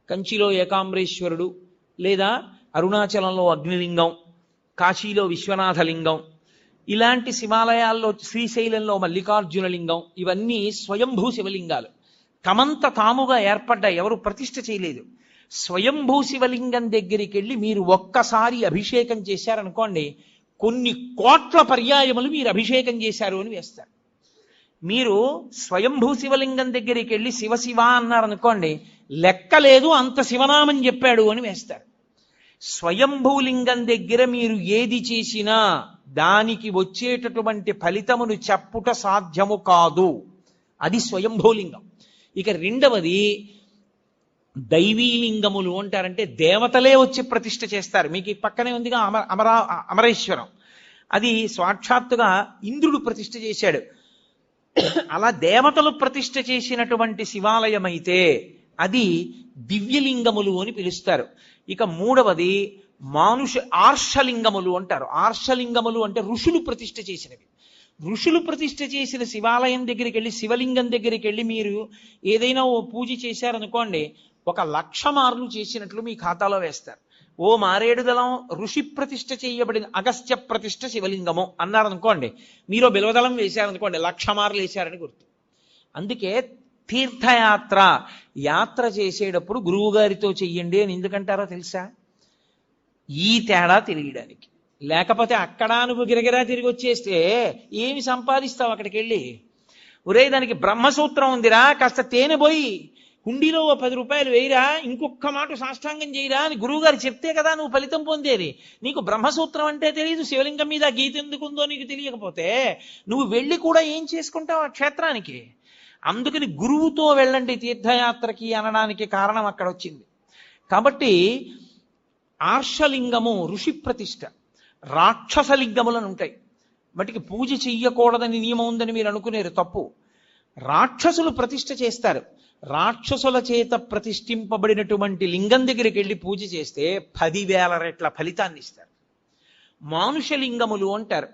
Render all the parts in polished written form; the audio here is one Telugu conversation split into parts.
కంచిలో ఏకాంబరేశ్వరుడు, లేదా అరుణాచలంలో అగ్నిలింగం, కాశీలో విశ్వనాథలింగం, ఇలాంటి శివాలయాల్లో శ్రీశైలంలో మల్లికార్జున లింగం, ఇవన్నీ స్వయంభూ శివలింగాలు. తమంత తాముగా ఏర్పడ్డ, ఎవరు ప్రతిష్ఠ చేయలేదు. స్వయంభూ శివలింగం దగ్గరికి వెళ్ళి మీరు ఒక్కసారి అభిషేకం చేశారనుకోండి, కొన్ని కోట్ల పర్యాయములు మీరు అభిషేకం చేశారు అని వేస్తారు. మీరు స్వయంభూ శివలింగం దగ్గరికి వెళ్ళి శివ శివ అన్నారనుకోండి, లెక్కలేదు అంత శివనామం చెప్పాడు అని వేస్తారు. స్వయంభూలింగం దగ్గర మీరు ఏది చేసినా దానికి వచ్చేటటువంటి ఫలితమును చెప్పుట సాధ్యము కాదు. అది స్వయంభూలింగం. ఇక రెండవది దైవీలింగములు అంటారంటే దేవతలే వచ్చి ప్రతిష్ఠ చేస్తారు. మీకు ఈ పక్కనే ఉందిగా అమరేశ్వరం, అది సాక్షాత్తుగా ఇంద్రుడు ప్రతిష్ఠ చేశాడు. అలా దేవతలు ప్రతిష్ఠ చేసినటువంటి శివాలయం అయితే అది దివ్యలింగములు అని పిలుస్తారు. ఇక మూడవది ఆర్షలింగములు అంటారు. ఆర్షలింగములు అంటే ఋషులు ప్రతిష్ఠ చేసినవి. ఋషులు ప్రతిష్ఠ చేసిన శివాలయం దగ్గరికి వెళ్ళి, శివలింగం దగ్గరికి వెళ్ళి మీరు ఏదైనా ఓ పూజ చేశారనుకోండి, 1,00,000 మార్లు చేసినట్లు మీ ఖాతాలో వేస్తారు. ఓ మారేడుదలం ఋషి ప్రతిష్ఠ చేయబడిన అగస్త్య ప్రతిష్ఠ శివలింగము అన్నారనుకోండి, మీరు బిలవదళం వేశారనుకోండి, 1,00,000 మార్లు వేశారని గుర్తు. అందుకే తీర్థయాత్ర, యాత్ర చేసేటప్పుడు గురువు గారితో చెయ్యండి అని ఎందుకంటారో తెలుసా? ఈ తేడా తెలియడానికి. లేకపోతే అక్కడ నువ్వు గిరగిరా తిరిగి వచ్చేస్తే ఏమి సంపాదిస్తావు అక్కడికి వెళ్ళి? ఒరే, దానికి బ్రహ్మసూత్రం ఉందిరా, కాస్త తేనె పోయి హుండీలో 10 రూపాయలు వేయిరా, ఇంకొక మాట సాష్టాంగం చేయరా అని గురువుగారు చెప్తే కదా నువ్వు ఫలితం పొందేది. నీకు బ్రహ్మసూత్రం అంటే తెలియదు, శివలింగం మీద గీత ఎందుకుందో నీకు తెలియకపోతే నువ్వు వెళ్ళి కూడా ఏం చేసుకుంటావు ఆ క్షేత్రానికి? అందుకని గురువుతో వెళ్ళండి తీర్థయాత్రకి అనడానికి కారణం అక్కడ వచ్చింది. కాబట్టి ఆర్షలింగము ఋషి ప్రతిష్ఠ. రాక్షసలింగములను ఉంటాయి, వాటికి పూజ చెయ్యకూడదని నియమం ఉందని మీరు అనుకునేరు, తప్పు. రాక్షసులు ప్రతిష్ఠ చేస్తారు. రాక్షసుల చేత ప్రతిష్ఠింపబడినటువంటి లింగం దగ్గరికి వెళ్ళి పూజ చేస్తే 10,000 రెట్ల ఫలితాన్ని ఇస్తారు. మానుషలింగములు అంటారు.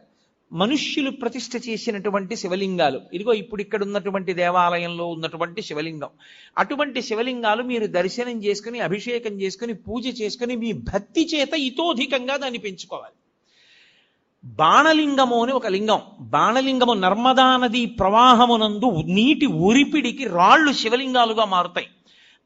మనుష్యులు ప్రతిష్ఠ చేసినటువంటి శివలింగాలు. ఇదిగో ఇప్పుడు ఇక్కడ ఉన్నటువంటి దేవాలయంలో ఉన్నటువంటి శివలింగం. అటువంటి శివలింగాలు మీరు దర్శనం చేసుకుని, అభిషేకం చేసుకుని, పూజ చేసుకుని మీ భక్తి చేత ఇతోధికంగా దాన్ని పెంచుకోవాలి. బాణలింగము అని ఒక లింగం. బాణలింగము నర్మదా నది ప్రవాహమునందు నీటి ఉరిపిడికి రాళ్ళు శివలింగాలుగా మారుతాయి.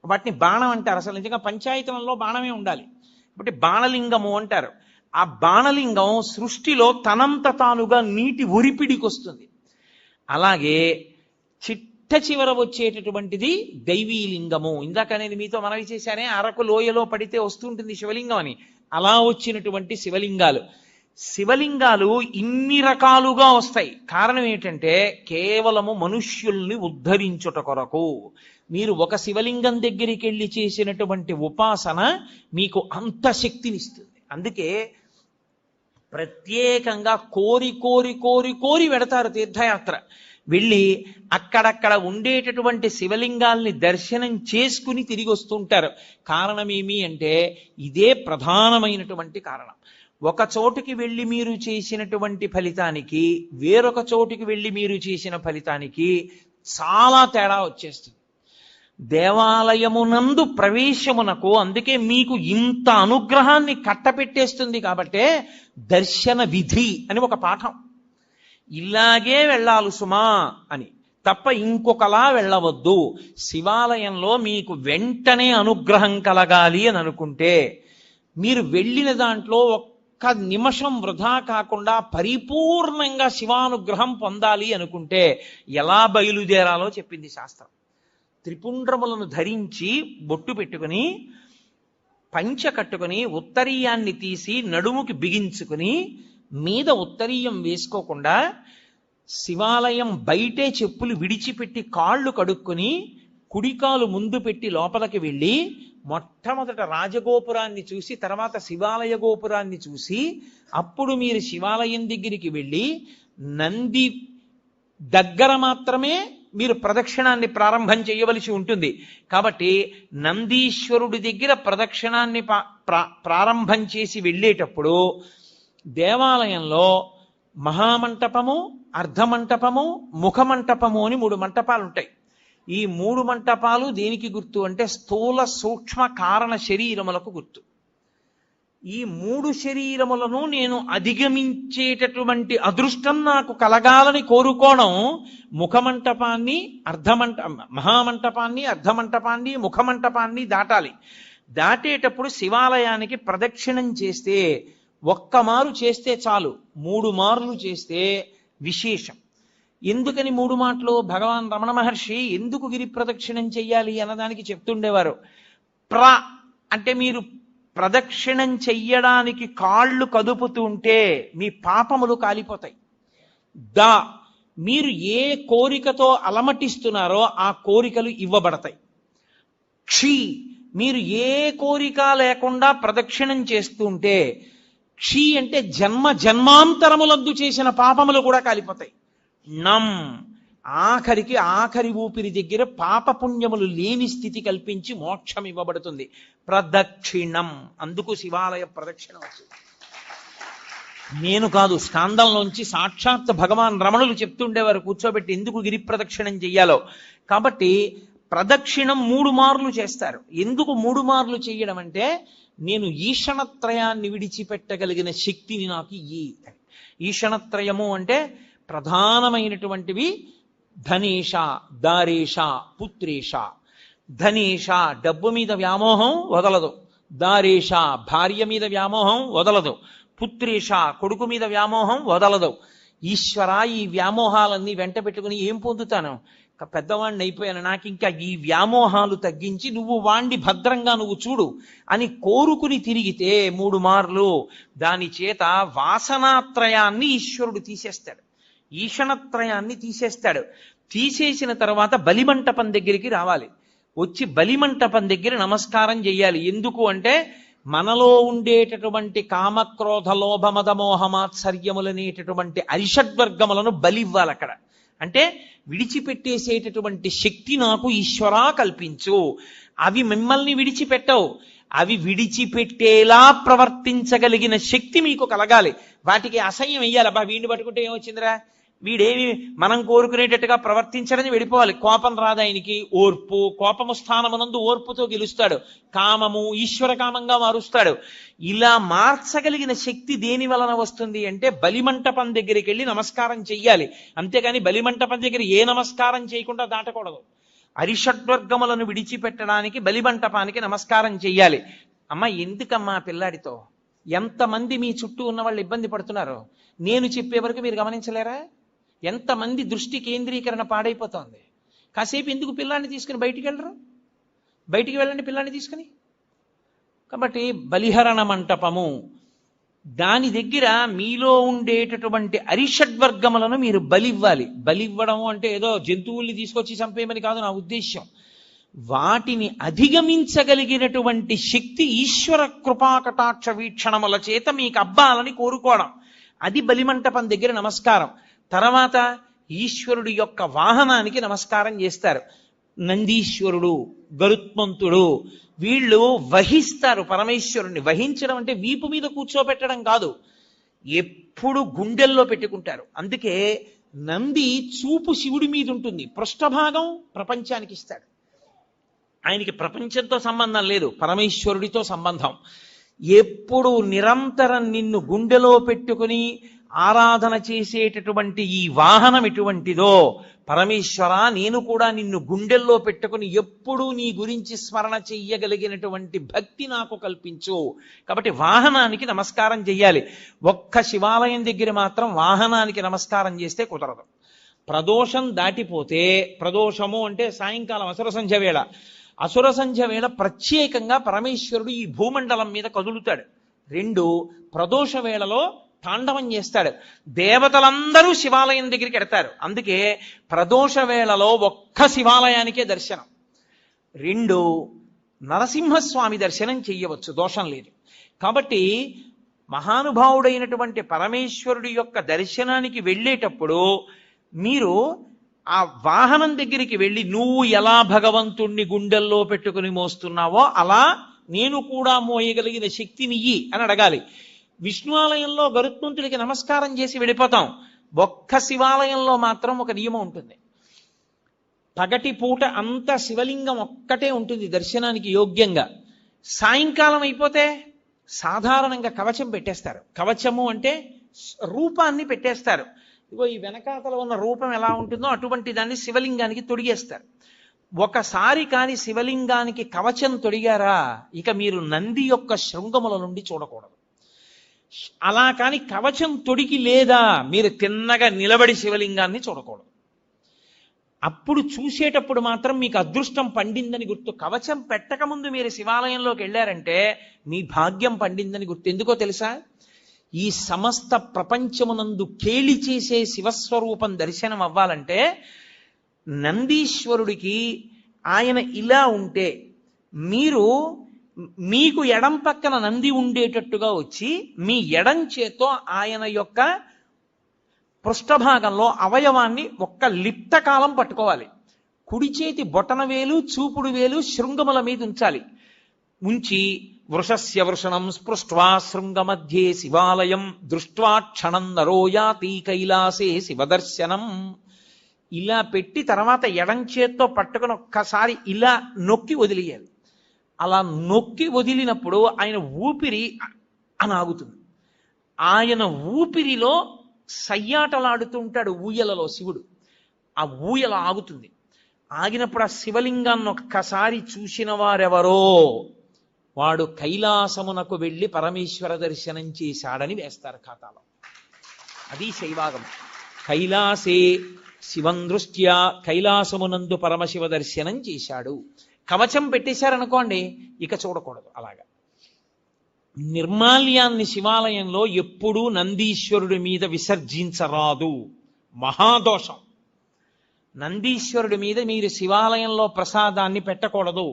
వాటిని బాణం అంటారు. అసలు నిజంగా పంచాయతనంలో బాణమే ఉండాలి. కాబట్టి బాణలింగము అంటారు. ఆ బాణలింగం సృష్టిలో తనంత తానుగా నీటి ఉరిపిడికి వస్తుంది. అలాగే చిట్ట చివర వచ్చేటటువంటిది దైవీలింగము. ఇందాక నేను మీతో మనవి చేశానే, అరకు లోయలో పడితే వస్తుంటుంది శివలింగం అని. అలా వచ్చినటువంటి శివలింగాలు. శివలింగాలు ఇన్ని రకాలుగా వస్తాయి. కారణం ఏంటంటే కేవలము మనుష్యుల్ని ఉద్ధరించుట కొరకు. మీరు ఒక శివలింగం దగ్గరికి వెళ్ళి చేసినటువంటి ఉపాసన మీకు అంత శక్తినిస్తుంది. అందుకే ప్రత్యేకంగా కోరి కోరి కోరి కోరి వెడతారు తీర్థయాత్ర. వెళ్ళి అక్కడక్కడ ఉండేటటువంటి శివలింగాల్ని దర్శనం చేసుకుని తిరిగి వస్తుంటారు. కారణం ఏమి అంటే ఇదే ప్రధానమైనటువంటి కారణం. ఒక చోటుకి వెళ్ళి మీరు చేసినటువంటి ఫలితానికి, వేరొక చోటుకి వెళ్ళి మీరు చేసిన ఫలితానికి చాలా తేడా వచ్చేస్తుంది. దేవాలయమునందు ప్రవేశమునకు అందుకే మీకు ఇంత అనుగ్రహాన్ని కట్టపెట్టేస్తుంది. కాబట్టే దర్శన విధి అని ఒక పాఠం. ఇలాగే వెళ్ళాలి సుమా అని, తప్ప ఇంకొకలా వెళ్ళవద్దు. శివాలయంలో మీకు వెంటనే అనుగ్రహం కలగాలి అని అనుకుంటే, మీరు వెళ్ళిన దాంట్లో ఒక్క నిమిషం వృధా కాకుండా పరిపూర్ణంగా శివానుగ్రహం పొందాలి అనుకుంటే ఎలా బయలుదేరాలో చెప్పింది శాస్త్రం. త్రిపుండ్రములను ధరించి బొట్టు పెట్టుకుని, పంచ కట్టుకుని, ఉత్తరీయాన్ని తీసి నడుముకి బిగించుకుని, మీద ఉత్తరీయం వేసుకోకుండా శివాలయం బయటే చెప్పులు విడిచిపెట్టి కాళ్ళు కడుక్కుని, కుడికాలు ముందు పెట్టి లోపలికి వెళ్ళి మొట్టమొదట రాజగోపురాన్ని చూసి, తర్వాత శివాలయ గోపురాన్ని చూసి, అప్పుడు మీరు శివాలయం దగ్గరికి వెళ్ళి నంది దగ్గర మాత్రమే మీరు ప్రదక్షిణాన్ని ప్రారంభం చేయవలసి ఉంటుంది. కాబట్టి నందీశ్వరుడి దగ్గర ప్రదక్షిణాన్ని ప్రారంభం చేసి వెళ్ళేటప్పుడు దేవాలయంలో మహామంటపము, అర్ధమంటపము, ముఖమంటపము అని 3 మంటపాలు ఉంటాయి. ఈ 3 మంటపాలు దేనికి గుర్తు అంటే స్థూల సూక్ష్మ కారణ శరీరములకు గుర్తు. ఈ 3 శరీరములను నేను అధిగమించేటటువంటి అదృష్టం నాకు కలగాలని కోరుకోవడం ముఖమంటపాన్ని మహామంటపాన్ని అర్ధమంటపాన్ని ముఖమంటపాన్ని దాటాలి. దాటేటప్పుడు శివాలయానికి ప్రదక్షిణం చేస్తే ఒక్క మారు చేస్తే చాలు, 3 మార్లు చేస్తే విశేషం. ఎందుకని 3 మాటలు? భగవాన్ రమణ మహర్షి ఎందుకు గిరి ప్రదక్షిణం చెయ్యాలి అన్నదానికి చెప్తుండేవారు. అంటే మీరు ప్రదక్షిణం చెయ్యడానికి కాళ్ళు కదుపుతుంటే మీ పాపములు కాలిపోతాయి. మీరు ఏ కోరికతో అలమటిస్తున్నారో ఆ కోరికలు ఇవ్వబడతాయి. మీరు ఏ కోరిక లేకుండా ప్రదక్షిణం చేస్తుంటే అంటే జన్మాంతరములందు చేసిన పాపములు కూడా కాలిపోతాయి. ఆఖరి ఊపిరి దగ్గర పాపపుణ్యములు లేని స్థితి కల్పించి మోక్షం ఇవ్వబడుతుంది. ప్రదక్షిణం, అందుకు శివాలయ ప్రదక్షిణం వచ్చింది. నేను కాదు, స్కాందంలోంచి సాక్షాత్ భగవాన్ రమణులు చెప్తుండేవారు కూర్చోబెట్టి ఎందుకు గిరి ప్రదక్షిణం చెయ్యాలో. కాబట్టి ప్రదక్షిణం 3 మార్లు చేస్తారు. ఎందుకు 3 మార్లు చేయడం అంటే నేను ఈషణత్రయాన్ని విడిచిపెట్టగలిగిన శక్తిని నాకు ఈషణత్రయము అంటే ప్రధానమైనటువంటివి ధనేష, దారేష, పుత్రేష. ధనేష డబ్బు మీద వ్యామోహం వదలదు, దారేష భార్య మీద వ్యామోహం వదలదు, పుత్రేష కొడుకు మీద వ్యామోహం వదలదు. ఈశ్వర, ఈ వ్యామోహాలన్నీ వెంట పెట్టుకుని ఏం పొందుతాను? పెద్దవాణ్ణి అయిపోయాను, నాకు ఇంకా ఈ వ్యామోహాలు తగ్గించి నువ్వు వాణ్ణి భద్రంగా నువ్వు చూడు అని కోరుకుని తిరిగితే 3 మార్లు దాని చేత వాసనాత్రయాన్ని ఈశ్వరుడు తీసేస్తాడు, ఈషణత్రయాన్ని తీసేస్తాడు. తీసేసిన తర్వాత బలిమంటపం దగ్గరికి రావాలి. వచ్చి బలిమంటపం దగ్గర నమస్కారం చెయ్యాలి. ఎందుకు అంటే మనలో ఉండేటటువంటి కామక్రోధ లోభ మద మోహమాత్సర్యములనేటటువంటి అరిషడ్వర్గములను బలివ్వాలి అక్కడ. అంటే విడిచిపెట్టేసేటటువంటి శక్తి నాకు ఈశ్వరా కల్పించు. అవి మిమ్మల్ని విడిచిపెట్టవు, అవి విడిచిపెట్టేలా ప్రవర్తించగలిగిన శక్తి మీకు కలగాలి. వాటికి అసహ్యం వెయ్యాలి. అబ్బా వీడిని పట్టుకుంటే ఏమొచ్చిందిరా, వీడేమి మనం కోరుకునేటట్టుగా ప్రవర్తించడని వెళ్ళిపోవాలి. కోపం రాదు ఆయనకి, ఓర్పు, కోపము స్థానమునందు ఓర్పుతో గెలుస్తాడు. కామము ఈశ్వర కామంగా మారుస్తాడు. ఇలా మార్చగలిగిన శక్తి దేని వలన వస్తుంది అంటే బలిమంటపం దగ్గరికి వెళ్ళి నమస్కారం చెయ్యాలి. అంతేగాని బలిమంటపం దగ్గర ఏ నమస్కారం చేయకుండా దాటకూడదు. అరిషడ్వర్గములను విడిచిపెట్టడానికి బలిమంటపానికి నమస్కారం చెయ్యాలి. అమ్మ ఎందుకమ్మా పిల్లాడితో ఎంతమంది మీ చుట్టూ ఉన్న వాళ్ళు ఇబ్బంది పడుతున్నారు, నేను చెప్పే వరకు మీరు గమనించలేరా? ఎంతమంది దృష్టి కేంద్రీకరణ పాడైపోతోంది. కాసేపు ఎందుకు పిల్లాన్ని తీసుకుని బయటికి వెళ్ళరు? బయటికి వెళ్ళండి పిల్లాన్ని తీసుకుని. కాబట్టి బలిహరణ మంటపము, దాని దగ్గర మీలో ఉండేటటువంటి అరిషడ్వర్గములను మీరు బలివ్వాలి. బలివ్వడం అంటే ఏదో జంతువుల్ని తీసుకొచ్చి చంపేయమని కాదు నా ఉద్దేశ్యం. వాటిని అధిగమించగలిగినటువంటి శక్తి ఈశ్వర కృపాకటాక్ష వీక్షణముల చేత మీకు అబ్బాలని కోరుకోవడం, అది బలిమంటపం దగ్గర నమస్కారం. తర్వాత ఈశ్వరుడి యొక్క వాహనానికి నమస్కారం చేస్తారు. నందీశ్వరుడు, గరుత్మంతుడు వీళ్ళు వహిస్తారు పరమేశ్వరుణ్ణి. వహించడం అంటే వీపు మీద కూర్చోబెట్టడం కాదు, ఎప్పుడు గుండెల్లో పెట్టుకుంటారు. అందుకే నంది చూపు శివుడి మీద ఉంటుంది, పృష్ఠభాగం ప్రపంచానికి ఇస్తాడు. ఆయనకి ప్రపంచంతో సంబంధం లేదు, పరమేశ్వరుడితో సంబంధం. ఎప్పుడు నిరంతరం నిన్ను గుండెలో పెట్టుకుని ఆరాధన చేసేటటువంటి ఈ వాహనం ఎటువంటిదో, పరమేశ్వర నేను కూడా నిన్ను గుండెల్లో పెట్టుకుని ఎప్పుడూ నీ గురించి స్మరణ చెయ్యగలిగినటువంటి భక్తి నాకు కల్పించు. కాబట్టి వాహనానికి నమస్కారం చెయ్యాలి. ఒక్క శివాలయం దగ్గర మాత్రం వాహనానికి నమస్కారం చేస్తే కుదరదు. ప్రదోషం దాటిపోతే, ప్రదోషము అంటే సాయంకాలం అసుర సంధ్య వేళ, అసుర సంధ్య వేళ ప్రత్యేకంగా పరమేశ్వరుడు ఈ భూమండలం మీద కదులుతాడు. 2 ప్రదోష వేళలో తాండవం చేస్తాడు. దేవతలందరూ శివాలయం దగ్గరికి ఎడతారు. అందుకే ప్రదోష వేళలో ఒక్క శివాలయానికే దర్శనం. 2 నరసింహస్వామి దర్శనం చెయ్యవచ్చు, దోషం లేదు. కాబట్టి మహానుభావుడైనటువంటి పరమేశ్వరుడి యొక్క దర్శనానికి వెళ్ళేటప్పుడు మీరు ఆ వాహనం దగ్గరికి వెళ్ళి నువ్వు ఎలా భగవంతుణ్ణి గుండెల్లో పెట్టుకుని మోస్తున్నావో అలా నేను కూడా మోయగలిగిన శక్తినియ్యి అని అడగాలి. విష్ణు ఆలయంలో గరుత్మంతుడికి నమస్కారం చేసి వెళ్ళిపోతాం. ఒక్క శివాలయంలో మాత్రం ఒక నియమం ఉంటుంది. పగటిపూట అంతా శివలింగం ఒక్కటే ఉంటుంది దర్శనానికి యోగ్యంగా. సాయంకాలం అయిపోతే సాధారణంగా కవచం పెట్టేస్తారు. కవచము అంటే రూపాన్ని పెట్టేస్తారు. ఇగో ఈ వెనకాతల ఉన్న రూపం ఎలా ఉంటుందో అటువంటి దాన్ని శివలింగానికి తొడిగేస్తారు. ఒకసారి కాని శివలింగానికి కవచం తొడిగారా ఇక మీరు నంది యొక్క శృంగముల నుండి చూడకూడదు. అలా కాని కవచం తొడిగి లేదా మీరు తిన్నగా నిలబడి శివలింగాన్ని చూడకూడదు. అప్పుడు చూసేటప్పుడు మాత్రం మీకు అదృష్టం పండిందని గుర్తు. కవచం పెట్టకముందు మీరు శివాలయంలోకి వెళ్ళారంటే మీ భాగ్యం పండిందని గుర్తు. ఎందుకో తెలుసా? ఈ సమస్త ప్రపంచమునందు కేళి చేసే శివస్వరూపం దర్శనం అవ్వాలంటే నందీశ్వరుడికి ఆయన ఇలా ఉంటే మీకు ఎడం పక్కన నంది ఉండేటట్టుగా వచ్చి మీ ఎడం చేత్తో ఆయన యొక్క పృష్ఠభాగంలో అవయవాన్ని ఒక్క లిప్త కాలం పట్టుకోవాలి. కుడి చేతి బొటన వేలు చూపుడు వేలు శృంగముల మీద ఉంచాలి. ఉంచి వృషస్య వృషణం స్పృష్ట్వా శృంగమధ్యే శివాలయం దృష్ట్వా క్షణం నరో యాతి కైలాసే శివదర్శనం. ఇలా పెట్టి తర్వాత ఎడం చేత్తో పట్టుకుని ఒక్కసారి ఇలా నొక్కి వదిలేయాలి. అలా నొక్కి వదిలినప్పుడు ఆయన ఊపిరి అని ఆగుతుంది. ఆయన ఊపిరిలో సయ్యాటలాడుతుంటాడు ఊయలలో శివుడు. ఆ ఊయల ఆగుతుంది. ఆగినప్పుడు ఆ శివలింగాన్ని ఒక్కసారి చూసిన వారెవరో వాడు కైలాసమునకు వెళ్ళి పరమేశ్వర దర్శనం చేశాడని వేస్తారు ఖాతాలో. అది శైవాగం. కైలాసే శివం దృష్ట్యా కైలాసమునందు పరమశివ దర్శనం చేశాడు. కవచం పెట్టేశారనుకోండి ఇక చూడకూడదు. అలాగా నిర్మాల్యాన్ని శివాలయంలో ఎప్పుడూ నందీశ్వరుడి మీద విసర్జించరాదు. మహాదోషం. నందీశ్వరుడి మీద మీరు శివాలయంలో ప్రసాదాన్ని పెట్టకూడదు.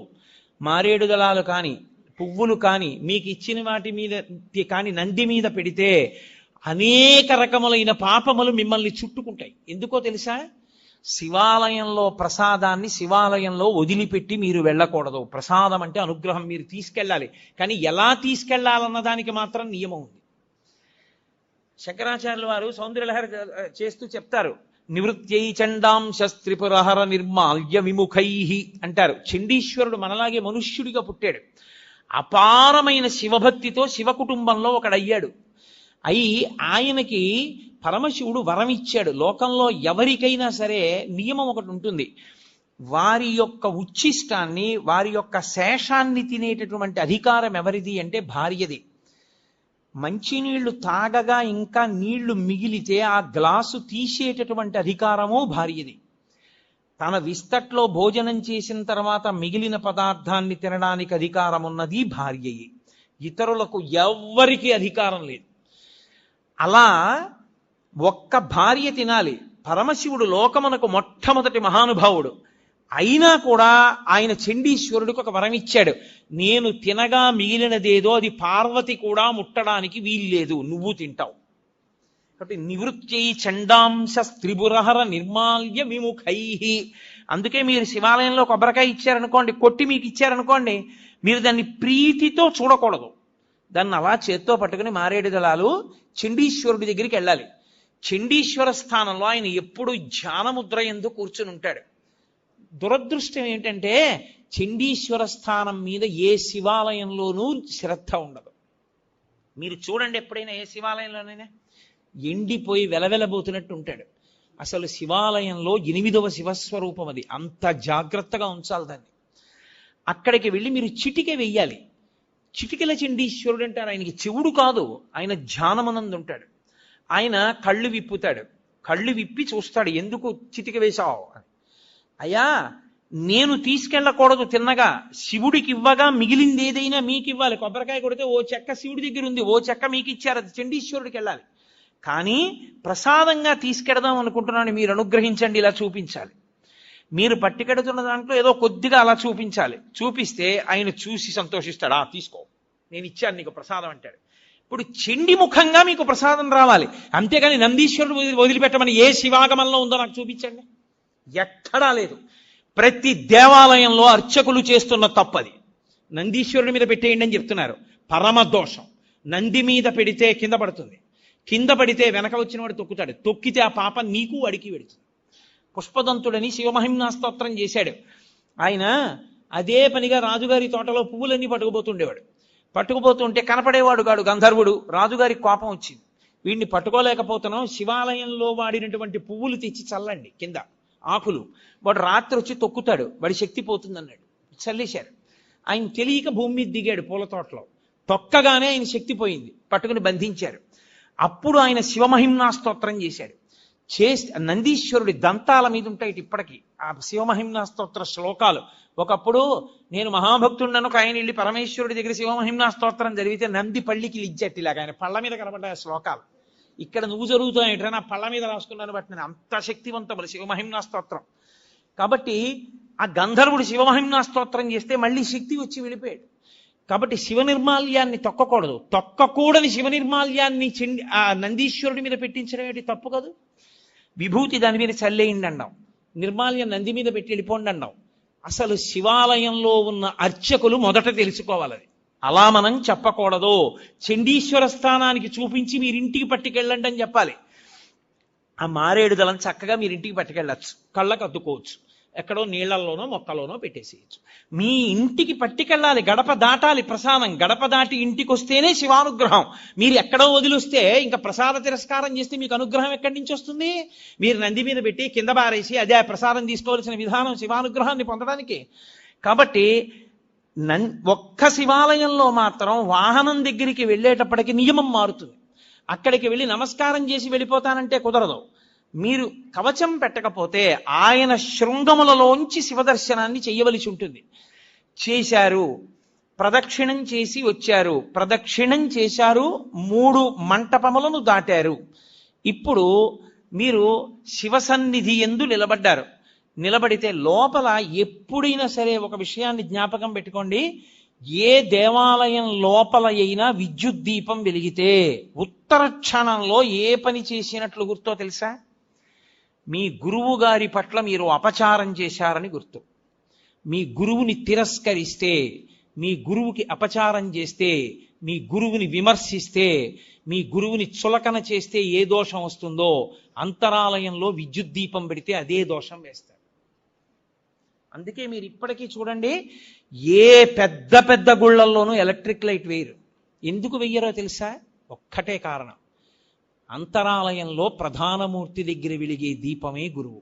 మారేడు దళాలు కానీ పువ్వులు కానీ మీకు ఇచ్చిన వాటి మీద కానీ నంది మీద పెడితే అనేక రకములైన పాపములు మిమ్మల్ని చుట్టుకుంటాయి. ఎందుకో తెలుసా? శివాలయంలో ప్రసాదాన్ని శివాలయంలో వదిలిపెట్టి మీరు వెళ్ళకూడదు. ప్రసాదం అంటే అనుగ్రహం, మీరు తీసుకెళ్ళాలి. కానీ ఎలా తీసుకెళ్లాలన్న దానికి మాత్రం నియమం ఉంది. శంకరాచార్యుల వారు సౌందర్యలహరి చేస్తూ చెప్తారు, నివృత్యై చండాంశ త్రిపురహర నిర్మాల్య విముఖై అంటారు. చండీశ్వరుడు మనలాగే మనుష్యుడిగా పుట్టాడు. అపారమైన శివభక్తితో శివ కుటుంబంలో ఒకడయ్యాడు. అయి ఆయనకి పరమశివుడు వరం ఇచ్చాడు. లోకంలో ఎవరికైనా సరే నియమం ఒకటి ఉంటుంది. వారి యొక్క ఉచ్ఛిష్టాన్ని వారి యొక్క శేషాన్ని తినేటటువంటి అధికారం ఎవరిది అంటే భార్యది. మంచినీళ్లు తాగగా ఇంకా నీళ్లు మిగిలితే ఆ గ్లాసు తీసేటటువంటి అధికారము భార్యది. తన విస్తట్లో భోజనం చేసిన తర్వాత మిగిలిన పదార్థాన్ని తినడానికి అధికారం ఉన్నది భార్యయే. ఇతరులకు ఎవ్వరికీ అధికారం లేదు. అలా ఒక్క భార్య తినాలి. పరమశివుడు లోకమునకు మొట్టమొదటి మహానుభావుడు అయినా కూడా ఆయన చండీశ్వరుడికి ఒక వరం ఇచ్చాడు. నేను తినగా మిగిలినదేదో అది పార్వతి కూడా ముట్టడానికి వీల్లేదు, నువ్వు తింటావు. కాబట్టి నివృత్యై చండాంశ త్రిపురహర నిర్మాల్య విముఖై. అందుకే మీరు శివాలయంలో కొబ్బరికాయ ఇచ్చారనుకోండి, కొట్టి మీకు ఇచ్చారనుకోండి, మీరు దాన్ని ప్రీతితో చూడకూడదు. దాన్ని అలా చేత్తో పట్టుకుని మారేడు దళాలు చండీశ్వరుడి దగ్గరికి వెళ్ళాలి. చండీశ్వర స్థానంలో ఆయన ఎప్పుడు ధ్యానముద్ర యందు కూర్చుని ఉంటాడు. దురదృష్టం ఏంటంటే చండీశ్వర స్థానం మీద ఏ శివాలయంలోనూ శ్రద్ధ ఉండదు. మీరు చూడండి, ఎప్పుడైనా ఏ శివాలయంలోనైనా ఎండిపోయి వెలవెలబోతున్నట్టు ఉంటాడు. అసలు శివాలయంలో 8వ శివస్వరూపం అది. అంత జాగ్రత్తగా ఉంచాలి దాన్ని. అక్కడికి వెళ్ళి మీరు చిటికె వెయ్యాలి. చిటికెల చండీశ్వరుడు అంటారు. ఆయనకి చెవుడు కాదు, ఆయన ధ్యానమనందు ఉంటాడు. ఆయన కళ్ళు విప్పుతాడు. కళ్ళు విప్పి చూస్తాడు, ఎందుకు చిటిక వేశావు అని. అయ్యా, నేను తీసుకెళ్ళకూడదు తిన్నగా, శివుడికి ఇవ్వగా మిగిలింది ఏదైనా మీకు ఇవ్వాలి. కొబ్బరికాయ కొడితే ఓ చెక్క శివుడి దగ్గర ఉంది, ఓ చెక్క మీకు ఇచ్చారు, అది చండీశ్వరుడికి వెళ్ళాలి. కానీ ప్రసాదంగా తీసుకెడదాం అనుకుంటున్నాను, మీరు అనుగ్రహించండి, ఇలా చూపించాలి. మీరు పట్టుకెడుతున్న దాంట్లో ఏదో కొద్దిగా అలా చూపించాలి. చూపిస్తే ఆయన చూసి సంతోషిస్తాడు. తీసుకో, నేను ఇచ్చాను నీకు ప్రసాదం అంటాడు. ఇప్పుడు చండి ముఖంగా మీకు ప్రసాదం రావాలి. అంతేగాని నందీశ్వరుడు వదిలిపెట్టమని ఏ శివాగమంలో ఉందో నాకు చూపించండి. ఎక్కడా లేదు. ప్రతి దేవాలయంలో అర్చకులు చేస్తున్న తప్పది. నందీశ్వరుడి మీద పెట్టేయండి అని చెప్తున్నారు, పరమ దోషం. నంది మీద పెడితే కింద పడుతుంది, కింద పడితే వెనక వచ్చిన వాడు తొక్కుతాడు, తొక్కితే ఆ పాప నీకు అడికి పెడుతుంది. పుష్పదంతుడని శివమహిమ్నా స్తోత్రం చేశాడు. ఆయన అదే పనిగా రాజుగారి తోటలో పువ్వులన్నీ పట్టుకుపోతుండేవాడు. పట్టుకుపోతుంటే కనపడేవాడు కాడు గంధర్వుడు. రాజుగారికి కోపం వచ్చింది, వీడిని పట్టుకోలేకపోతున్నాం, శివాలయంలో వాడినటువంటి పువ్వులు తెచ్చి చల్లండి కింద ఆకులు, వాడు రాత్రి వచ్చి తొక్కుతాడు, వాడి శక్తి పోతుంది అన్నాడు. చల్లేశారు. ఆయన తెలియక భూమి మీద దిగాడు పూల తోటలో. తొక్కగానే ఆయన శక్తి పోయింది, పట్టుకుని బంధించారు. అప్పుడు ఆయన శివమహిమ్నా స్తోత్రం చేశాడు. నందీశ్వరుడి దంతాల మీద ఉంటాయి ఇప్పటికీ ఆ శివమహిమ్నా స్తోత్ర శ్లోకాలు. ఒకప్పుడు నేను మహాభక్తుడను ఆయన వెళ్ళి పరమేశ్వరుడి దగ్గర శివమహిమ్నా స్తోత్రం జరిగితే నంది పళ్ళికి లిజ్జట్టిలాగా ఆయన పళ్ళ మీద కనబడ్డాయి శ్లోకాలు. ఇక్కడ నువ్వు జరుగుతాయంటే నా పళ్ళ మీద రాసుకున్నాను బట్టి నేను అంత శక్తివంతములు శివమహిమ్నా స్తోత్రం. కాబట్టి ఆ గంధర్వుడు శివమహిమ్నా స్తోత్రం చేస్తే మళ్ళీ శక్తి వచ్చి వెళ్ళిపోయాడు. కాబట్టి శివ నిర్మాల్యాన్ని తొక్కకూడదు. తొక్కకూడని శివ నిర్మాల్యాన్ని ఆ నందీశ్వరుడి మీద పెట్టించడం ఏంటి తప్పు కాదు. విభూతి దాని మీద చల్లేయండి అన్నాం, నిర్మాల్యం నంది మీద పెట్టి వెళ్ళిపోండి అన్నాం. అసలు శివాలయంలో ఉన్న అర్చకులు మొదట తెలుసుకోవాలని, అలా మనం చెప్పకూడదు. చండీశ్వర స్థానానికి చూపించి మీరింటికి పట్టుకెళ్ళండి అని చెప్పాలి. ఆ మారేడు దళం చక్కగా మీరింటికి పట్టుకెళ్ళచ్చు, కళ్ళకు అద్దుకోవచ్చు, ఎక్కడో నీళ్లలోనో మొక్కలోనో పెట్టేసేయచ్చు. మీ ఇంటికి పట్టుకెళ్ళాలి, గడప దాటాలి ప్రసాదం. గడప దాటి ఇంటికి వస్తేనే శివానుగ్రహం. మీరు ఎక్కడో వదిలిస్తే ఇంకా ప్రసాద తిరస్కారం చేస్తే మీకు అనుగ్రహం ఎక్కడి నుంచి వస్తుంది? మీరు నంది మీద పెట్టి కింద బారేసి అదే ప్రసాదం తీసుకోవాల్సిన విధానం శివానుగ్రహాన్ని పొందడానికి. కాబట్టి ఒక్క శివాలయంలో మాత్రం వాహనం దగ్గరికి వెళ్ళేటప్పటికి నియమం మారుతుంది. అక్కడికి వెళ్ళి నమస్కారం చేసి వెళ్ళిపోతానంటే కుదరదు. మీరు కవచం పెట్టకపోతే ఆయన శృంగములలోంచి శివదర్శనాన్ని చెయ్యవలసి ఉంటుంది. చేశారు, ప్రదక్షిణం చేసి వచ్చారు, ప్రదక్షిణం చేశారు, 3 మంటపములను దాటారు. ఇప్పుడు మీరు శివసన్నిధి యందు నిలబడ్డారు. నిలబడితే లోపల ఎప్పుడైనా సరే ఒక విషయాన్ని జ్ఞాపకం పెట్టుకోండి, ఏ దేవాలయం లోపల అయినా విద్యుత్ దీపం వెలిగితే ఉత్తర క్షణంలో ఏ పని చేసినట్లు గుర్తో తెలుసా? మీ గురువు గారి పట్ల మీరు అపచారం చేశారని గుర్తు. మీ గురువుని తిరస్కరిస్తే, మీ గురువుకి అపచారం చేస్తే, మీ గురువుని విమర్శిస్తే, మీ గురువుని చులకన చేస్తే ఏ దోషం వస్తుందో అంతరాలయంలో విద్యుత్ దీపం పెడితే అదే దోషం వేస్తారు. అందుకే మీరు ఇప్పటికీ చూడండి, ఏ పెద్ద పెద్ద గుళ్ళల్లోనూ ఎలక్ట్రిక్ లైట్ వేయరు. ఎందుకు వెయ్యరో తెలుసా? ఒక్కటే కారణం, అంతరాలయంలో ప్రధానమూర్తి దగ్గర వెలిగే దీపమే గురువు.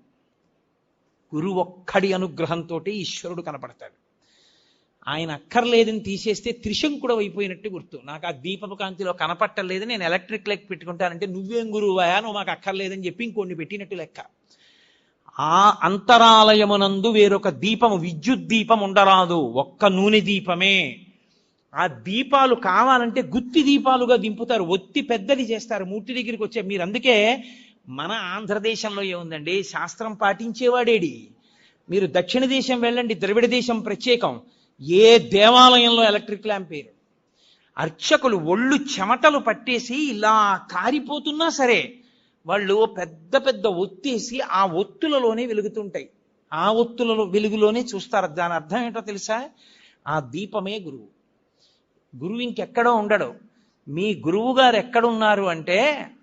గురువు ఒక్కడి అనుగ్రహంతో ఈశ్వరుడు కనపడతాడు. ఆయన అక్కర్లేదని తీసేస్తే త్రిశంకుడు అయిపోయినట్టు గుర్తు. నాకు ఆ దీపపు కాంతిలో కనపట్టలేదు, నేను ఎలక్ట్రిక్ లైట్ పెట్టుకుంటానంటే నువ్వేం గురువయా, నువ్వు మాకు అక్కర్లేదని చెప్పి ఇంకొన్ని పెట్టినట్టు లెక్క. ఆ అంతరాలయమునందు వేరొక దీపము, విద్యుత్ దీపం ఉండరాదు, ఒక్క నూనె దీపమే. ఆ దీపాలు కావాలంటే గుత్తి దీపాలుగా దింపుతారు, ఒత్తి పెద్దది చేస్తారు మూర్తి దగ్గరికి వచ్చే. మీరు అందుకే మన ఆంధ్రదేశంలో ఏముందండి, శాస్త్రం పాటించేవాడేడి. మీరు దక్షిణ దేశం వెళ్ళండి, ద్రవిడ దేశం ప్రత్యేకం, ఏ దేవాలయంలో ఎలక్ట్రిక్ ల్యాంప్ వేరు. అర్చకులు ఒళ్ళు చెమటలు పట్టేసి ఇలా కారిపోతున్నా సరే వాళ్ళు పెద్ద పెద్ద ఒత్తేసి ఆ ఒత్తులలోనే వెలుగుతుంటాయి, ఆ ఒత్తులలో వెలుగులోనే చూస్తారు. దాని అర్థం ఏంటో తెలుసా? ఆ దీపమే గురువు. గురువు ఇంకెక్కడో ఉండడు. మీ గురువు గారు ఎక్కడున్నారు అంటే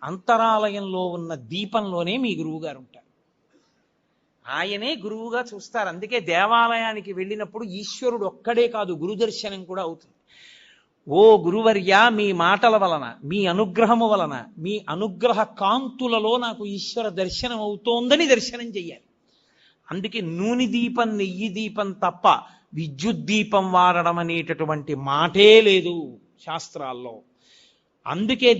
అంతరాలయంలో ఉన్న దీపంలోనే మీ గురువు గారు ఉంటారు. ఆయనే గురువుగా చూస్తారు. అందుకే దేవాలయానికి వెళ్ళినప్పుడు ఈశ్వరుడు ఒక్కడే కాదు, గురు దర్శనం కూడా అవుతుంది. ఓ గురువర్య, మీ మాటల వలన, మీ అనుగ్రహము వలన, మీ అనుగ్రహ కాంతులలో నాకు ఈశ్వర దర్శనం అవుతోందని దర్శనం చెయ్యాలి. అందుకే నూనె దీపం, నెయ్యి దీపం తప్ప విద్యుత్ దీపం వాడడం అనేటటువంటి మాటే లేదు శాస్త్రాల్లో. అందుకే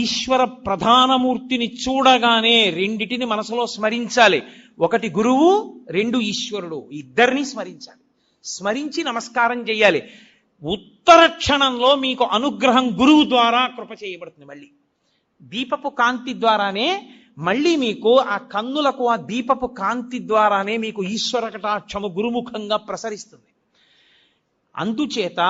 ఈశ్వర ప్రధానమూర్తిని చూడగానే రెండిటిని మనసులో స్మరించాలి. ఒకటి గురువు, 2 ఈశ్వరుడు, ఇద్దరిని స్మరించాలి. స్మరించి నమస్కారం చెయ్యాలి. ఉత్తర క్షణంలో మీకు అనుగ్రహం గురువు ద్వారా కృప చేయబడుతుంది. మళ్ళీ దీపపు కాంతి ద్వారానే మళ్ళీ మీకు ఆ కన్నులకు ఆ దీపపు కాంతి ద్వారానే మీకు ఈశ్వర కటాక్షము గురుముఖంగా ప్రసరిస్తుంది. అందుచేత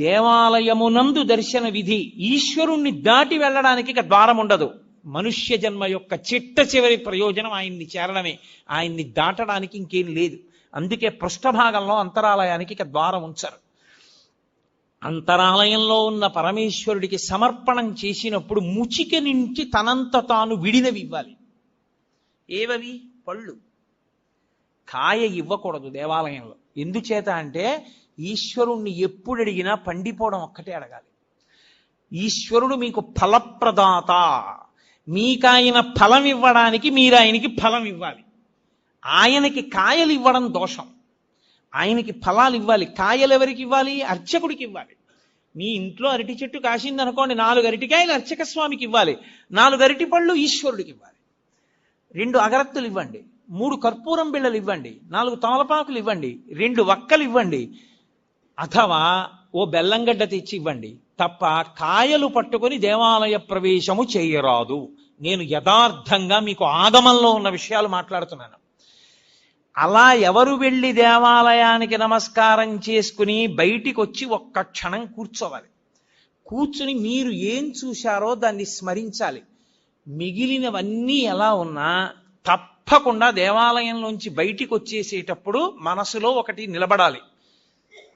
దేవాలయమునందు దర్శన విధి, ఈశ్వరుణ్ణి దాటి వెళ్ళడానికి ఇక ద్వారం ఉండదు. మనుష్య జన్మ యొక్క చిట్ట చివరి ప్రయోజనం ఆయన్ని చేరడమే, ఆయన్ని దాటడానికి ఇంకేం లేదు. అందుకే పృష్ఠభాగంలో అంతరాలయానికి ఇక ద్వారం ఉంచరు. అంతరాలయంలో ఉన్న పరమేశ్వరుడికి సమర్పణం చేసినప్పుడు ముచిక నుంచి తనంత తాను విడినవి ఇవ్వాలి. ఏవవి? పళ్ళు. కాయ ఇవ్వకూడదు దేవాలయంలో. ఎందుచేత అంటే ఈశ్వరుణ్ణి ఎప్పుడు అడిగినా పండిపోవడం ఒక్కటే అడగాలి. ఈశ్వరుడు మీకు ఫలప్రదాత, మీకాయన ఫలం ఇవ్వడానికి మీరు ఆయనకి ఫలం ఇవ్వాలి. ఆయనకి కాయలు ఇవ్వడం దోషం, ఆయనకి ఫలాలు ఇవ్వాలి. కాయలు ఎవరికి ఇవ్వాలి? అర్చకుడికి ఇవ్వాలి. మీ ఇంట్లో అరటి చెట్టు కాసింది అనుకోండి, 4 అరటికాయలు అర్చక స్వామికి ఇవ్వాలి, 4 అరటి పళ్ళు ఈశ్వరుడికి ఇవ్వాలి. 2 అగరత్తులు ఇవ్వండి, 3 కర్పూరం బిళ్ళలు ఇవ్వండి, 4 తమలపాకులు ఇవ్వండి, 2 వక్కలు ఇవ్వండి, అథవా ఓ బెల్లంగడ్డ తెచ్చి ఇవ్వండి. తప్ప కాయలు పట్టుకొని దేవాలయ ప్రవేశము చేయరాదు. నేను యథార్థంగా మీకు ఆగమంలో ఉన్న విషయాలు మాట్లాడుతున్నాను. అలా ఎవరు వెళ్ళి దేవాలయానికి నమస్కారం చేసుకుని బయటికి వచ్చి ఒక్క క్షణం కూర్చోవాలి. కూర్చుని మీరు ఏం చూశారో దాన్ని స్మరించాలి. మిగిలినవన్నీ ఎలా ఉన్నా తప్పకుండా దేవాలయంలోంచి బయటికి వచ్చేసేటప్పుడు మనసులో ఒకటి నిలబడాలి.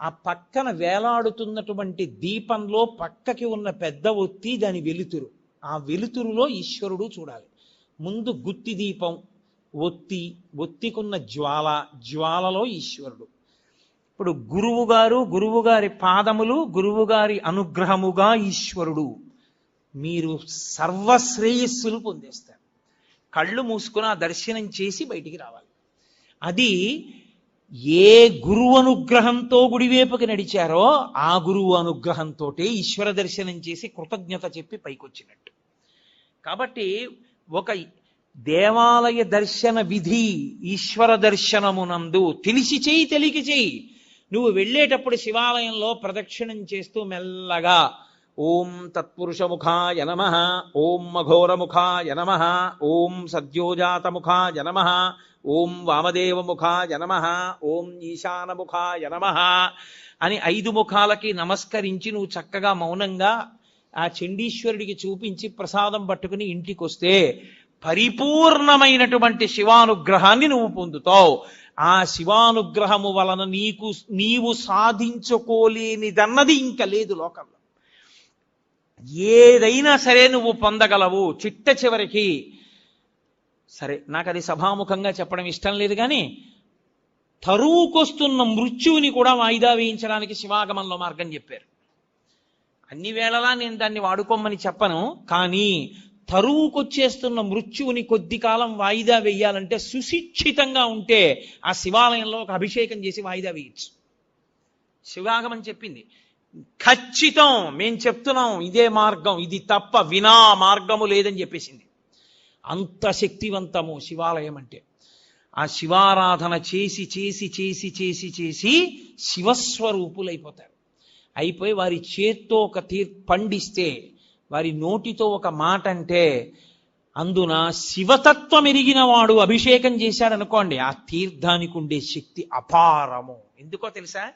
ఆ పక్కన వేలాడుతున్నటువంటి దీపంలో పక్కకి ఉన్న పెద్ద ఒత్తి దాని వెలుతురు, ఆ వెలుతురులో ఈశ్వరుడు చూడాలి. ముందు గుత్తి దీపం, ఒత్తికున్న జ్వాలలో ఈశ్వరుడు. ఇప్పుడు గురువుగారి పాదములు, గురువుగారి అనుగ్రహముగా ఈశ్వరుడు. మీరు సర్వశ్రేయస్సులు పొందేస్తారు. కళ్ళు మూసుకుని ఆ దర్శనం చేసి బయటికి రావాలి. అది ఏ గురువు అనుగ్రహంతో గుడివేపుకి నడిచారో ఆ గురువు అనుగ్రహంతో ఈశ్వర దర్శనం చేసి కృతజ్ఞత చెప్పి పైకొచ్చినట్టు. కాబట్టి ఒక దేవాలయ దర్శన విధి ఈశ్వర దర్శనమునందు తెలిసి చేయి, తెలియక చేయి. నువ్వు వెళ్ళేటప్పుడు శివాలయంలో ప్రదక్షిణం చేస్తూ మెల్లగా ఓం తత్పురుషముఖాయ నమః, ఓం అఘోరముఖాయ నమః, ఓం సద్యోజాతముఖాయ నమః, ఓం వామదేవముఖాయ నమః, ఓం ఈశానముఖాయ నమః అని 5 ముఖాలకి నమస్కరించి నువ్వు చక్కగా మౌనంగా ఆ చండీశ్వరుడికి చూపించి ప్రసాదం పట్టుకుని ఇంటికి వస్తే పరిపూర్ణమైనటువంటి శివానుగ్రహాన్ని నువ్వు పొందుతావు. ఆ శివానుగ్రహము వలన నీవు సాధించుకోలేనిదన్నది ఇంకా లేదు లోకంలో. ఏదైనా సరే నువ్వు పొందగలవు. చిట్ట చివరికి సరే, నాకు అది సభాముఖంగా చెప్పడం ఇష్టం లేదు, కానీ తరువుకొస్తున్న మృత్యువుని కూడా వాయిదా వేయించడానికి శివాగమంలో మార్గం చెప్పారు. అన్ని వేళలా నేను దాన్ని వాడుకోమని చెప్పను, కానీ తరువుకొచ్చేస్తున్న మృత్యువుని కొద్ది కాలం వాయిదా వేయాలంటే సుశిక్షితంగా ఉంటే ఆ శివాలయంలో ఒక అభిషేకం చేసి వాయిదా వేయచ్చు. శివాగమని చెప్పింది. ఖచ్చితం మేం చెప్తున్నాం ఇదే మార్గం, ఇది తప్ప వినా మార్గము లేదని చెప్పేసింది. అంత శక్తివంతము శివాలయం అంటే. ఆ శివారాధన చేసి చేసి చేసి చేసి చేసి శివస్వరూపులైపోతారు. అయిపోయి వారి చేత్తో ఒక పండిస్తే, వారి నోటితో ఒక మాట అంటే, అందున శివతత్వం ఎరిగిన వాడు అభిషేకం చేశాడనుకోండి, ఆ తీర్థానికి ఉండే శక్తి అపారము. ఎందుకో తెలుసా?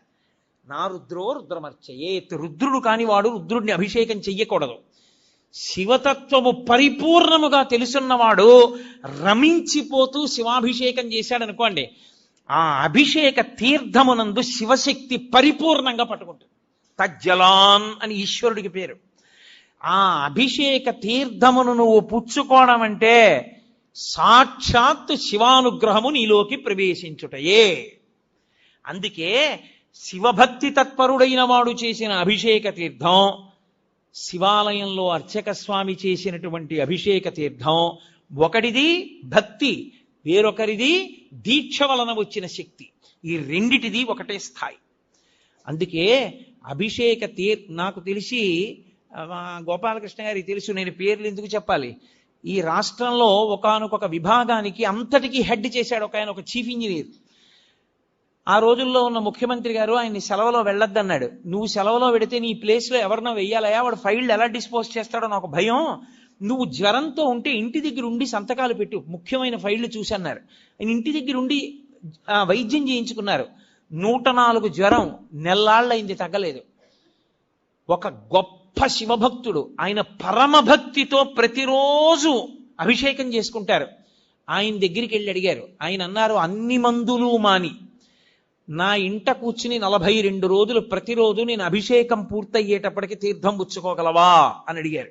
నా రుద్రో రుద్రమర్చయేత్. రుద్రుడు కాని వాడు రుద్రుడిని అభిషేకం చెయ్యకూడదు. శివతత్వము పరిపూర్ణముగా తెలుసున్నవాడు రమించిపోతూ శివాభిషేకం చేశాడనుకోండి, ఆ అభిషేక తీర్థమునందు శివశక్తి పరిపూర్ణంగా పట్టుకుంటుంది. తజ్జలాన్ అని ఈశ్వరుడికి పేరు. ఆ అభిషేక తీర్థమును నువ్వు పుచ్చుకోవడం అంటే సాక్షాత్తు శివానుగ్రహము నీలోకి ప్రవేశించుటయే. అందుకే శివభక్తి తత్పరుడైన వాడు చేసిన అభిషేక తీర్థం, శివాలయంలో అర్చక స్వామి చేసినటువంటి అభిషేక తీర్థం, ఒకటిది భక్తి, వేరొకరిది దీక్ష వలన వచ్చిన శక్తి. ఈ రెండిటిది ఒకటే స్థాయి. అందుకే అభిషేక నాకు తెలిసి గోపాలకృష్ణ గారికి తెలుసు, నేను పేర్లు ఎందుకు చెప్పాలి. ఈ రాష్ట్రంలో ఒకానొక విభాగానికి అంతటికీ హెడ్ చేశాడు ఒక చీఫ్ ఇంజనీర్. ఆ రోజుల్లో ఉన్న ముఖ్యమంత్రి గారు ఆయన్ని సెలవులో వెళ్ళొద్దన్నాడు. నువ్వు సెలవులో వెడితే నీ ప్లేస్లో ఎవరినో వెయ్యాలయా, వాడు ఫైళ్ళు ఎలా డిస్పోజ్ చేస్తాడో నాకు భయం, నువ్వు జ్వరంతో ఉంటే ఇంటి దగ్గర ఉండి సంతకాలు పెట్టు, ముఖ్యమైన ఫైళ్ళు చూసన్నారు. ఆయన ఇంటి దగ్గర ఉండి వైద్యం చేయించుకున్నారు. 104 జ్వరం, నెల్లాళ్ళయింది, తగ్గలేదు. ఒక గొప్ప శివభక్తుడు, ఆయన పరమభక్తితో ప్రతిరోజు అభిషేకం చేసుకుంటారు. ఆయన దగ్గరికి వెళ్ళి అడిగారు. ఆయన అన్నారు, అన్ని మందులు మాని నా ఇంట కూర్చుని 42 రోజులు ప్రతిరోజు నేను అభిషేకం పూర్తయ్యేటప్పటికి తీర్థం పుచ్చుకోగలవా అని అడిగారు.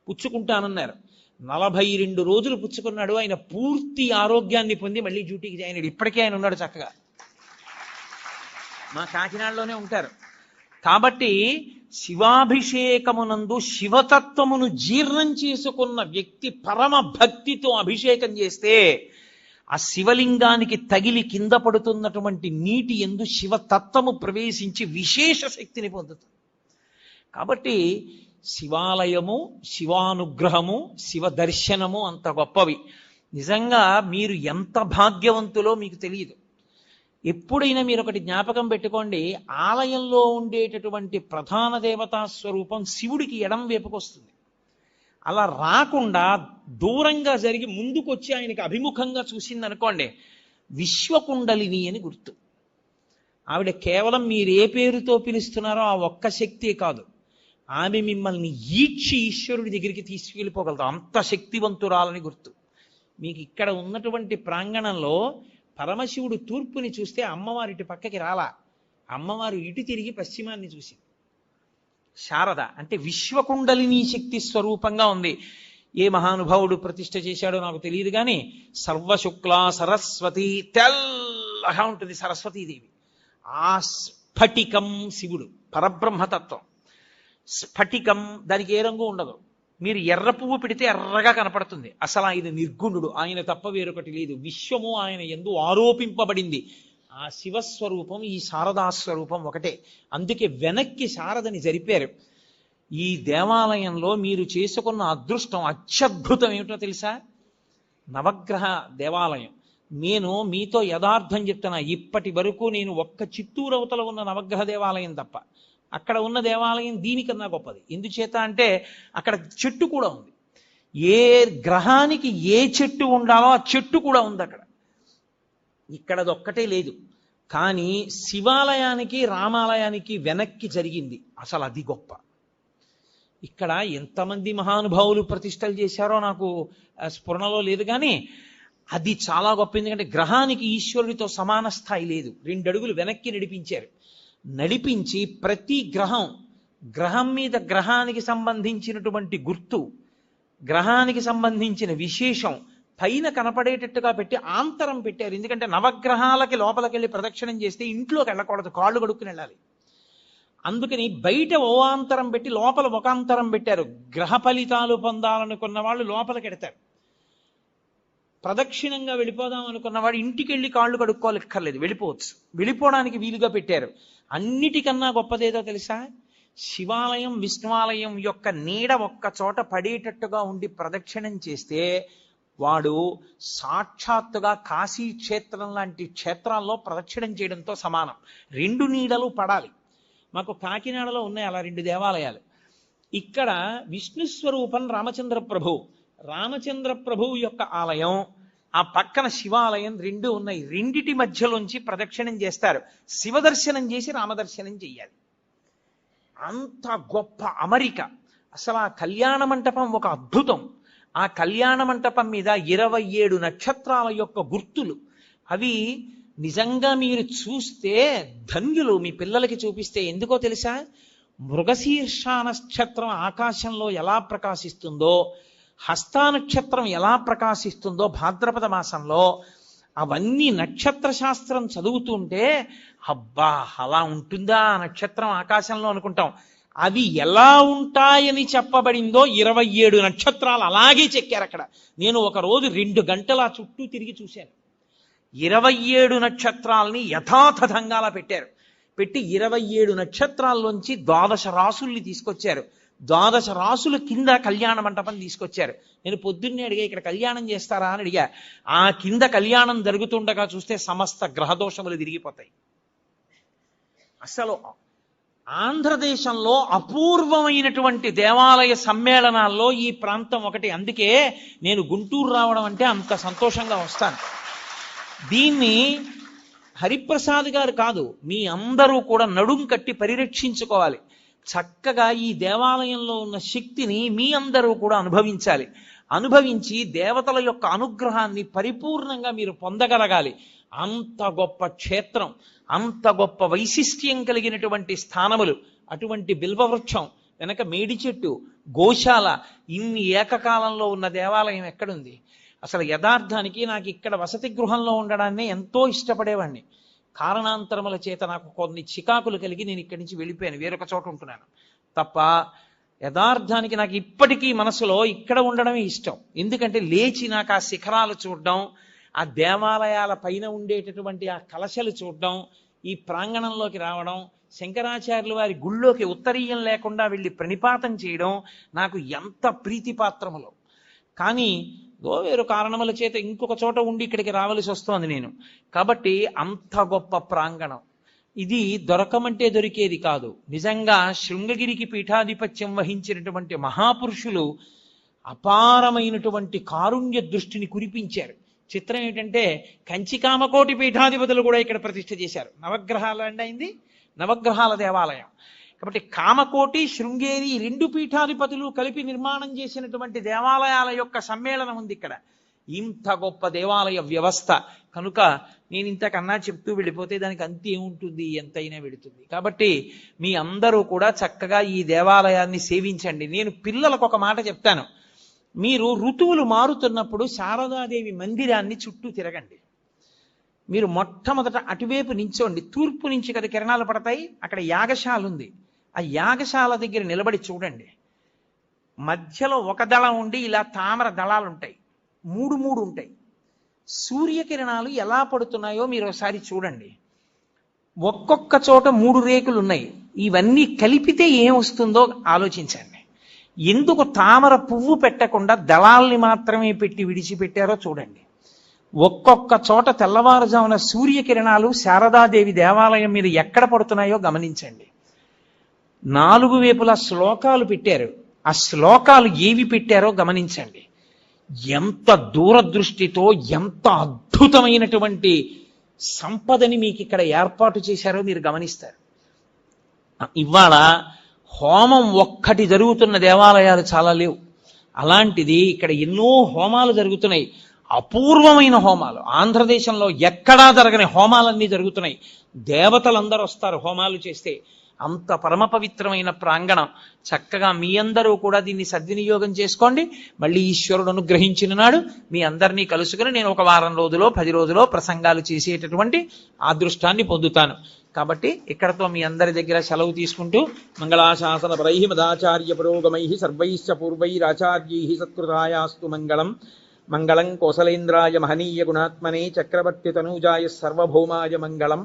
పుచ్చుకుంటానన్నారు. 42 రోజులు పుచ్చుకున్నాడు. ఆయన పూర్తి ఆరోగ్యాన్ని పొంది మళ్ళీ డ్యూటీకి జాయిన్ అయ్యాడు. ఇప్పటికే ఆయన ఉన్నాడు చక్కగా, మా కాకినాడలోనే ఉంటారు. కాబట్టి శివాభిషేకమునందు శివతత్వమును జీర్ణం చేసుకున్న వ్యక్తి పరమ భక్తితో అభిషేకం చేస్తే ఆ శివలింగానికి తగిలి కింద పడుతున్నటువంటి నీటి యందు శివతత్వము ప్రవేశించి విశేష శక్తిని పొందుతుంది. కాబట్టి శివాలయము, శివానుగ్రహము, శివ దర్శనము అంత గొప్పవి. నిజంగా మీరు ఎంత భాగ్యవంతులో మీకు తెలియదు. ఎప్పుడైనా మీరు ఒకటి జ్ఞాపకం పెట్టుకోండి, ఆలయంలో ఉండేటటువంటి ప్రధాన దేవతా స్వరూపం శివుడికి ఎడం వైపుకొస్తుంది. అలా రాకుండా దూరంగా జరిగి ముందుకొచ్చి ఆయనకి అభిముఖంగా చూసిందనుకోండి, విశ్వకుండలిని అని గుర్తు. ఆవిడ కేవలం మీరు ఏ పేరుతో పిలుస్తున్నారో ఆ ఒక్క శక్తే కాదు, ఆమె మిమ్మల్ని ఈడ్చి ఈశ్వరుడి దగ్గరికి తీసుకెళ్ళిపోగలదు, అంత శక్తివంతురాలని గుర్తు. మీకు ఇక్కడ ఉన్నటువంటి ప్రాంగణంలో పరమశివుడు తూర్పుని చూస్తే అమ్మవారు ఇటు పక్కకి రాలా, అమ్మవారు ఇటు తిరిగి పశ్చిమాన్ని చూసింది. శారద అంటే విశ్వకుండలిని శక్తి స్వరూపంగా ఉంది. ఏ మహానుభావుడు ప్రతిష్ఠ చేశాడో నాకు తెలియదు కానీ సర్వశుక్ల సరస్వతి, తెల్లగా ఉంటుంది సరస్వతీదేవి. ఆ స్ఫటికం శివుడు పరబ్రహ్మతత్వం. స్ఫటికం దానికి ఏ రంగు ఉండదు, మీరు ఎర్ర పువ్వు పెడితే ఎర్రగా కనపడుతుంది. అసలు ఆయన నిర్గుణుడు, ఆయన తప్ప వేరొకటి లేదు. విశ్వము ఆయన యందు ఆరోపింపబడింది. ఆ శివస్వరూపం ఈ శారదాస్వరూపం ఒకటే. అందుకే వెనక్కి శారదని జరిపారు. ఈ దేవాలయంలో మీరు చేసుకున్న అదృష్టం అత్యద్భుతం ఏమిటో తెలుసా? నవగ్రహ దేవాలయం. నేను మీతో యథార్థం చెప్తున్నా, ఇప్పటి వరకు నేను ఒక్క చిత్తూరు అవతల ఉన్న నవగ్రహ దేవాలయం తప్ప అక్కడ ఉన్న దేవాలయం దీనికన్నా గొప్పది. ఎందుచేత అంటే అక్కడ చెట్టు కూడా ఉంది. ఏ గ్రహానికి ఏ చెట్టు ఉండాలో ఆ చెట్టు కూడా ఉంది అక్కడ. ఇక్కడదొక్కటే లేదు. కానీ శివాలయానికి రామాలయానికి వెనక్కి జరిగింది, అసలు అది గొప్ప. ఇక్కడ ఎంతమంది మహానుభావులు ప్రతిష్టలు చేశారో నాకు స్ఫురణలో లేదు, కానీ అది చాలా గొప్ప. ఎందుకంటే గ్రహానికి ఈశ్వరుడితో సమాన స్థాయి లేదు. 2 అడుగులు వెనక్కి నడిపించారు. నడిపించి ప్రతి గ్రహం మీద గ్రహానికి సంబంధించినటువంటి గుర్తు, గ్రహానికి సంబంధించిన విశేషం పైన కనపడేటట్టుగా పెట్టి ఆంతరం పెట్టారు. ఎందుకంటే నవగ్రహాలకి లోపలికి వెళ్ళి ప్రదక్షిణం చేస్తే ఇంట్లోకి వెళ్ళకూడదు, కాళ్ళు కడుక్కుని వెళ్ళాలి. అందుకని బయట ఓ ఆంతరం పెట్టి లోపల ఒక ఆంతరం పెట్టారు. గ్రహ ఫలితాలు పొందాలనుకున్న వాళ్ళు లోపలికి ఎడతారు, ప్రదక్షిణంగా వెళ్ళిపోదాం అనుకున్నవాడు ఇంటికి వెళ్ళి కాళ్ళు కడుక్కోలేక్కర్లేదు, వెళ్ళిపోవచ్చు. వెళ్ళిపోవడానికి వీలుగా పెట్టారు. అన్నిటికన్నా గొప్పదేదో తెలుసా? శివాలయం విష్ణువాలయం యొక్క నీడ ఒక్క చోట పడేటట్టుగా ఉండి ప్రదక్షిణం చేస్తే వాడు సాక్షాత్తుగా కాశీ క్షేత్రం లాంటి క్షేత్రాల్లో ప్రదక్షిణం చేయడంతో సమానం. 2 నీడలు పడాలి. మాకు కాకినాడలో ఉన్నాయి అలా 2 దేవాలయాలు. ఇక్కడ విష్ణు స్వరూపం రామచంద్ర ప్రభు, రామచంద్ర ప్రభువు యొక్క ఆలయం, ఆ పక్కన శివాలయం 2 ఉన్నాయి. రెండిటి మధ్యలోంచి ప్రదక్షిణం చేస్తారు. శివదర్శనం చేసి రామదర్శనం చెయ్యాలి. అంత గొప్ప అమరిక. అసలు ఆ కళ్యాణ మంటపం ఒక అద్భుతం. ఆ కళ్యాణ మంటపం మీద 27 నక్షత్రాల యొక్క గుర్తులు. అవి నిజంగా మీరు చూస్తే ధన్యులు. మీ పిల్లలకి చూపిస్తే. ఎందుకో తెలుసా? మృగశీర్ష నక్షత్రం ఆకాశంలో ఎలా ప్రకాశిస్తుందో, హస్తా నక్షత్రం ఎలా ప్రకాశిస్తుందో భాద్రపద మాసంలో, అవన్నీ నక్షత్ర శాస్త్రం చదువుతుంటే అబ్బా అలా ఉంటుందా ఆ నక్షత్రం ఆకాశంలో అనుకుంటాం. అవి ఎలా ఉంటాయని చెప్పబడిందో 27 నక్షత్రాలు అలాగే చెక్కారు అక్కడ. నేను ఒక రోజు 2 గంటల చుట్టూ తిరిగి చూశాను. 27 నక్షత్రాలని యథాతథంగా అలా పెట్టారు. పెట్టి 27 నక్షత్రాల్లోంచి 12 రాసుల్ని తీసుకొచ్చారు. 12 రాసుల కింద కళ్యాణ మంటపం తీసుకొచ్చారు. నేను పొద్దున్నే అడిగా, ఇక్కడ కళ్యాణం చేస్తారా అని అడిగా. ఆ కింద కళ్యాణం జరుగుతుండగా చూస్తే సమస్త గ్రహదోషములు తిరిగిపోతాయి. అసలు ఆంధ్రదేశంలో అపూర్వమైనటువంటి దేవాలయ సమ్మేళనాల్లో ఈ ప్రాంతం ఒకటి. అందుకే నేను గుంటూరు రావడం అంటే అంత సంతోషంగా వస్తాను. దీన్ని హరిప్రసాద్ గారు కాదు, మీ అందరూ కూడా నడుం కట్టి పరిరక్షించుకోవాలి. చక్కగా ఈ దేవాలయంలో ఉన్న శక్తిని మీ అందరూ కూడా అనుభవించాలి. అనుభవించి దేవతల యొక్క అనుగ్రహాన్ని పరిపూర్ణంగా మీరు పొందగలగాలి. అంత గొప్ప క్షేత్రం, అంత గొప్ప వైశిష్ట్యం కలిగినటువంటి స్థానములు. అటువంటి బిల్వవృక్షం వెనక మేడి చెట్టు, గోశాల, ఇన్ని ఏకకాలంలో ఉన్న దేవాలయం ఎక్కడుంది? అసలు యథార్థానికి నాకు ఇక్కడ వసతి గృహంలో ఉండడాన్ని ఎంతో ఇష్టపడేవాడిని. కారణాంతరముల చేత నాకు కొన్ని చికాకులు కలిగి నేను ఇక్కడి నుంచి వెళ్ళిపోయాను, వేరొక చోట ఉంటున్నాను తప్ప యథార్థానికి నాకు ఇప్పటికీ మనసులో ఇక్కడ ఉండడమే ఇష్టం. ఎందుకంటే లేచి నాకు ఆ శిఖరాలు చూడడం, ఆ దేవాలయాల పైన ఉండేటటువంటి ఆ కలశలు చూడడం, ఈ ప్రాంగణంలోకి రావడం, శంకరాచార్యుల వారి గుళ్ళోకి ఉత్తరీయం లేకుండా వెళ్ళి ప్రణిపాతం చేయడం నాకు ఎంత ప్రీతిపాత్రములో. కానీ వేరు కారణముల చేత ఇంకొక చోట ఉండి ఇక్కడికి రావలసి వస్తోంది నేను. కాబట్టి అంత గొప్ప ప్రాంగణం ఇది దొరకమంటే దొరికేది కాదు. నిజంగా శృంగగిరికి పీఠాధిపత్యం వహించినటువంటి మహాపురుషులు అపారమైనటువంటి కారుణ్య దృష్టిని కురిపించారు. చిత్రం ఏంటంటే కంచికామకోటి పీఠాధిపతులు కూడా ఇక్కడ ప్రతిష్ఠ చేశారు. నవగ్రహాలు అంటే అయింది, నవగ్రహాల దేవాలయం. కాబట్టి కామకోటి, శృంగేరి రెండు పీఠాధిపతులు కలిపి నిర్మాణం చేసినటువంటి దేవాలయాల యొక్క సమ్మేళనం ఉంది ఇక్కడ. ఇంత గొప్ప దేవాలయ వ్యవస్థ కనుక నేను ఇంతకన్నా చెప్తూ వెళ్ళిపోతే దానికి అంత ఏముంటుంది, ఎంతైనా వెళుతుంది. కాబట్టి మీ అందరూ కూడా చక్కగా ఈ దేవాలయాన్ని సేవించండి. నేను పిల్లలకు ఒక మాట చెప్తాను, మీరు ఋతువులు మారుతున్నప్పుడు శారదాదేవి మందిరాన్ని చుట్టూ తిరగండి. మీరు మొట్టమొదట అటువైపు నించోండి, తూర్పు నుంచి కదా కిరణాలు పడతాయి, అక్కడ యాగశాల ఉంది, ఆ యాగశాల దగ్గర నిలబడి చూడండి. మధ్యలో ఒక దళం ఉండి ఇలా తామర దళాలు ఉంటాయి, మూడు మూడు ఉంటాయి. సూర్యకిరణాలు ఎలా పడుతున్నాయో మీరు ఒకసారి చూడండి. ఒక్కొక్క చోట 3 రేకులు ఉన్నాయి. ఇవన్నీ కలిపితే ఏం వస్తుందో ఆలోచించండి. ఎందుకు తామర పువ్వు పెట్టకుండా దళాల్ని మాత్రమే పెట్టి విడిచిపెట్టారో చూడండి. ఒక్కొక్క చోట తెల్లవారుజామున సూర్యకిరణాలు శారదాదేవి దేవాలయం మీద ఎక్కడ పడుతున్నాయో గమనించండి. 4 వైపులా శ్లోకాలు పెట్టారు. ఆ శ్లోకాలు ఏవి పెట్టారో గమనించండి. ఎంత దూరదృష్టితో, ఎంత అద్భుతమైనటువంటి సంపదని మీకు ఇక్కడ ఏర్పాటు చేశారో మీరు గమనిస్తారు. ఇవాళ హోమం ఒక్కటి జరుగుతున్న దేవాలయాలు చాలా లేవు. అలాంటిది ఇక్కడ ఎన్నో హోమాలు జరుగుతున్నాయి, అపూర్వమైన హోమాలు. ఆంధ్రదేశంలో ఎక్కడా జరగని హోమాలన్నీ జరుగుతున్నాయి. దేవతలందరూ వస్తారు హోమాలు చేస్తే. అంత పరమ పవిత్రమైన ప్రాంగణం. చక్కగా మీ అందరూ కూడా దీన్ని సద్వినియోగం చేసుకోండి. మళ్ళీ ఈశ్వరుడు అనుగ్రహించిన నాడు మీ అందరినీ కలుసుకుని నేను ఒక వారం రోజులో 10 రోజులో ప్రసంగాలు చేసేటటువంటి అదృష్టాన్ని పొందుతాను. కాబట్టి ఇక్కడతో మీ అందరి దగ్గర సెలవు తీసుకుంటూ, మంగళాశాసన పరై మదాచార్య పురోగమై సర్వైశ్చ పూర్వైరాచార్యై సత్కృతాయాస్తు మంగళం. మంగళం కోసలేంద్రాయ మహనీయ గుణాత్మనే చక్రవర్తి తనూజాయ సర్వభౌమాయ మంగళం.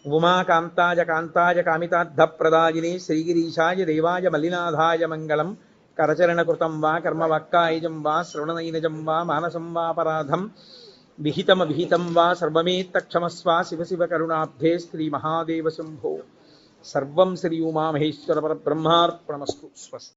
ఉమాకాంతాయ కాంతాయ కామితార్థప్రదాయినే శ్రీగిరీశాయ దేవాయ మల్లినాథాయ మంగళం. కరచరణకృతం వా కర్మవాక్కాయజం వా శ్రవణనైనజం వా మానసం వాపరాధం విహితం వా సర్వమేత్తక్షమస్వ శివ శివ కరుణాబ్ధే శ్రీ మహాదేవ శంభో. సర్వం శ్రీ ఉమామహేశ్వర పరబ్రహ్మార్పణమస్తు. స్వస్తి.